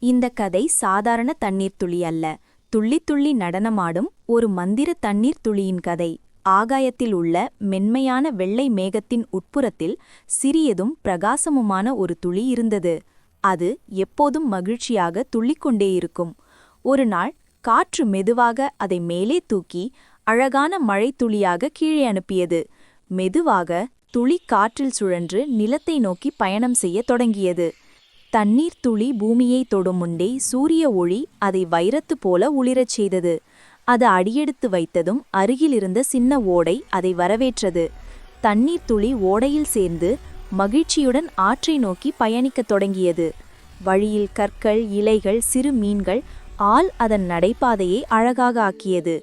இந்த கதை சாதாரண தண்ணீர் துளி அல்ல, துள்ளி துள்ளி நடனமாடும் ஒரு மந்திர தண்ணீர் துளியின் கதை. ஆகாயத்தில் உள்ள மென்மையான வெள்ளை மேகத்தின் உட்புறத்தில் சிறியதும் பிரகாசமுமான ஒரு துளி இருந்தது. அது எப்போதும் மகிழ்ச்சியாக துள்ளிக்கொண்டே இருக்கும். ஒரு நாள் காற்று மெதுவாக அதை மேலே தூக்கி அழகான மழைத்துளியாக கீழே அனுப்பியது. மெதுவாக துளி காற்றில் சுழன்று நிலத்தை நோக்கி பயணம் செய்யத் தொடங்கியது. தண்ணீர் துளி பூமியை தொடும் முண்டே சூரிய ஒளி அதை வைரத்து போல ஒளிரச் செய்தது. அது அடியெடுத்து வைத்ததும் அருகிலிருந்த சின்ன ஓடை அதை வரவேற்றது. தண்ணீர் துளி ஓடையில் சேர்ந்து மகிழ்ச்சியுடன் ஆற்றை நோக்கி பயணிக்கத் தொடங்கியது. வழியில் கற்கள், இலைகள், சிறு மீன்கள் ஆள் அதன் நடைபாதையை அழகாக ஆக்கியது.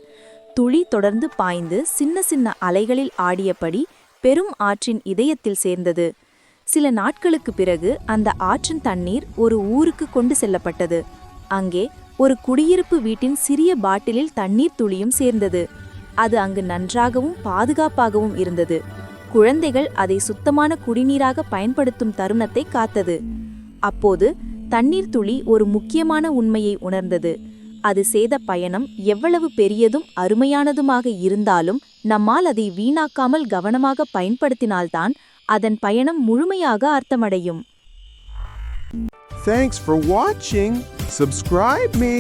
துளி தொடர்ந்து பாய்ந்து சின்ன சின்ன அலைகளில் ஆடியபடி பெரும் ஆற்றின் இதயத்தில் சேர்ந்தது. சில நாட்களுக்கு பிறகு அந்த ஆற்றின் தண்ணீர் ஒரு ஊருக்கு கொண்டு செல்லப்பட்டது. அங்கே ஒரு குடியிருப்பு வீட்டின் சிறிய பாட்டிலில் தண்ணீர் துளியும் சேர்ந்தது. அது அங்கு நன்றாகவும் பாதுகாப்பாகவும் இருந்தது. குழந்தைகள் அதை சுத்தமான குடிநீராக பயன்படுத்தும் தருணத்தை காத்தது. அப்போது தண்ணீர் துளி ஒரு முக்கியமான உண்மையை உணர்ந்தது. அது செய்த பயணம் எவ்வளவு பெரியதும் அருமையானதுமாக இருந்தாலும் நம்மால் அதை வீணாக்காமல் கவனமாக பயன்படுத்தினால்தான் அதன் பயணம் முழுமையாக அர்த்தமடையும். Thanks for watching. Subscribe me.